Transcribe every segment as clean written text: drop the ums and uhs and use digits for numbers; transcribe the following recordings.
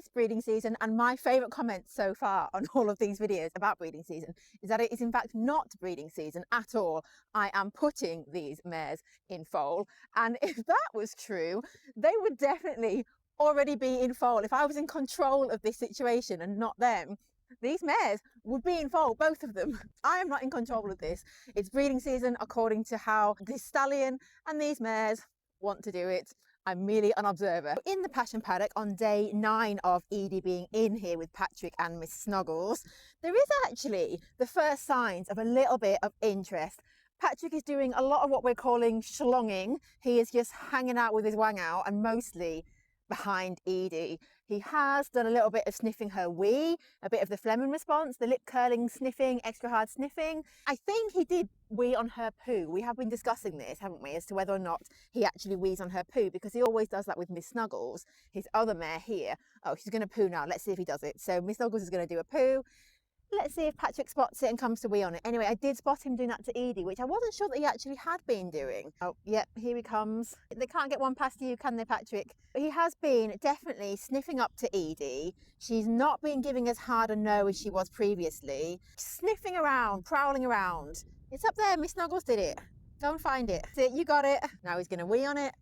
it's breeding season, and my favourite comment so far on all of these videos about breeding season is that it is in fact not breeding season at all. I am putting these mares in foal, and if that was true, they would definitely already be in foal. If I was in control of this situation and not them, these mares would be in foal, both of them. I am not in control of this. It's breeding season according to how this stallion and these mares want to do it. I'm merely an observer. In the passion paddock on day 9 of Edie being in here with Patrick and Miss Snuggles, there is actually the first signs of a little bit of interest. Patrick is doing a lot of what we're calling schlonging. He is just hanging out with his wang out and mostly behind Edie. He has done a little bit of sniffing her wee, a bit of the Fleming response, the lip curling sniffing, extra hard sniffing. I think he did wee on her poo. We have been discussing this, haven't we, as to whether or not he actually wees on her poo, because he always does that with Miss Snuggles, his other mare here. Oh, she's going to poo now. Let's see if he does it. So Miss Snuggles is going to do a poo. Let's see if Patrick spots it and comes to wee on it. Anyway, I did spot him doing that to Edie, which I wasn't sure that he actually had been doing. Oh, yep, here he comes. They can't get one past you, can they, Patrick? But he has been definitely sniffing up to Edie. She's not been giving as hard a no as she was previously. Sniffing around, prowling around. It's up there, Miss Snuggles did it. Go and find it. See, you got it. Now he's going to wee on it,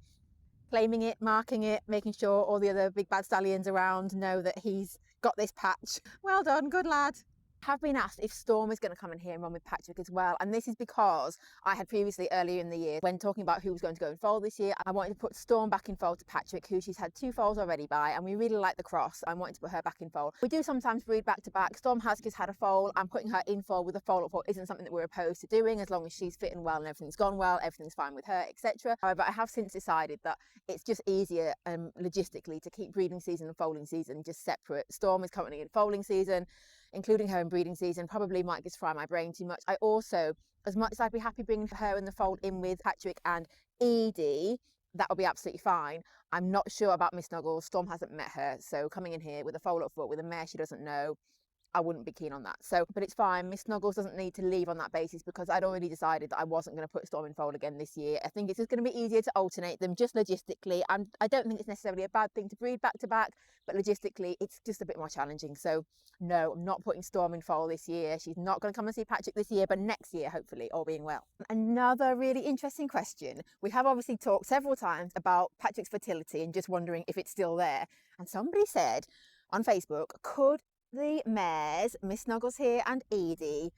claiming it, marking it, making sure all the other big bad stallions around know that he's got this patch. Well done, good lad. Have been asked if Storm is going to come in here and run with Patrick as well, and this is because I had previously earlier in the year, when talking about who was going to go in foal this year, I wanted to put Storm back in foal to Patrick, who she's had 2 foals already by, and we really like the cross. I wanted to put her back in foal. We do sometimes breed back to back. Storm has just had a foal, and putting her in foal with a foal up foal isn't something that we're opposed to doing, as long as she's fitting well and everything's gone well, everything's fine with her, etc. However, I have since decided that it's just easier logistically to keep breeding season and foaling season just separate. Storm is currently in foaling season, including her in breeding season. Probably might just fry my brain too much. I also, as much as I'd be happy bringing her in the fold in with Patrick and Edie, that would be absolutely fine. I'm not sure about Miss Snuggles. Storm hasn't met her, so coming in here with a foal up foot with a mare she doesn't know, I wouldn't be keen on that. So, but it's fine. Miss Snuggles doesn't need to leave on that basis, because I'd already decided that I wasn't going to put Storm in foal again this year. I think it's just going to be easier to alternate them just logistically. I don't think it's necessarily a bad thing to breed back to back, but logistically it's just a bit more challenging. So no, I'm not putting Storm in foal this year. She's not going to come and see Patrick this year, but next year, hopefully, all being well. Another really interesting question. We have obviously talked several times about Patrick's fertility and just wondering if it's still there. And somebody said on Facebook, could the mares, Miss Snuggles here and Edie,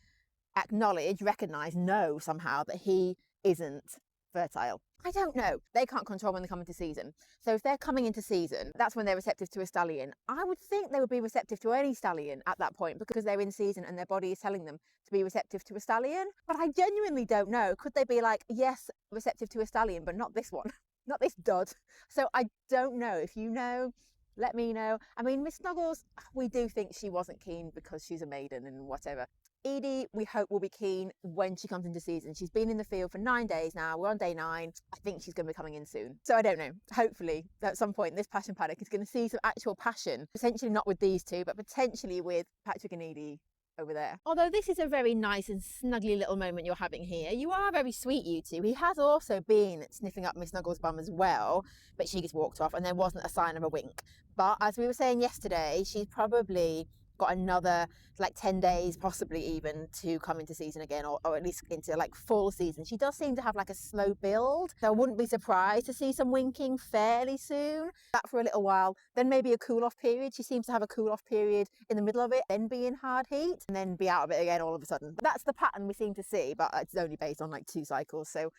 recognise, know somehow that he isn't fertile? I don't know. They can't control when they come into season. So if they're coming into season, that's when they're receptive to a stallion. I would think they would be receptive to any stallion at that point, because they're in season and their body is telling them to be receptive to a stallion. But I genuinely don't know. Could they be like, yes, receptive to a stallion, but not this one, not this dud? So I don't know. If you know, let me know. I mean, Miss Snuggles, we do think she wasn't keen because she's a maiden and whatever. Edie, we hope, will be keen when she comes into season. She's been in the field for 9 days now. We're on day 9. I think she's going to be coming in soon. So I don't know. Hopefully, at some point, this passion paddock is going to see some actual passion. Potentially not with these two, but potentially with Patrick and Edie over there. Although this is a very nice and snuggly little moment you're having here. You are very sweet, you two. He has also been sniffing up Miss Snuggles' bum as well, but she just walked off and there wasn't a sign of a wink. But as we were saying yesterday, she's probably got another like 10 days possibly even to come into season again, or at least into like full season. She does seem to have like a slow build, so I wouldn't be surprised to see some winking fairly soon. That for a little while, then maybe a cool off period. She seems to have a cool off period in the middle of it, then be in hard heat, and then be out of it again all of a sudden. That's the pattern we seem to see, but it's only based on like 2 cycles, so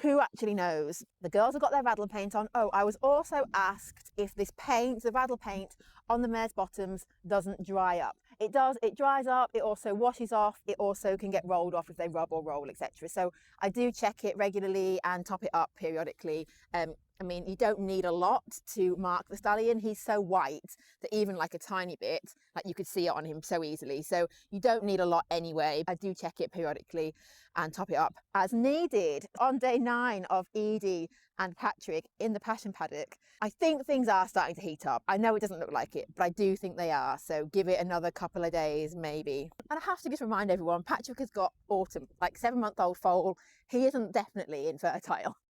who actually knows? The girls have got their raddle paint on. Oh, I was also asked if this paint, the raddle paint on the mare's bottoms, doesn't dry up. It does. It dries up. It also washes off. It also can get rolled off if they rub or roll, etc. So I do check it regularly and top it up periodically. I mean, you don't need a lot to mark the stallion. He's so white that even like a tiny bit, like you could see it on him so easily. So you don't need a lot anyway. I do check it periodically and top it up as needed. On day 9 of Edie and Patrick in the passion paddock, I think things are starting to heat up. I know it doesn't look like it, but I do think they are. So give it another couple of days, maybe. And I have to just remind everyone, Patrick has got autumn, like 7-month-old foal. He isn't definitely infertile.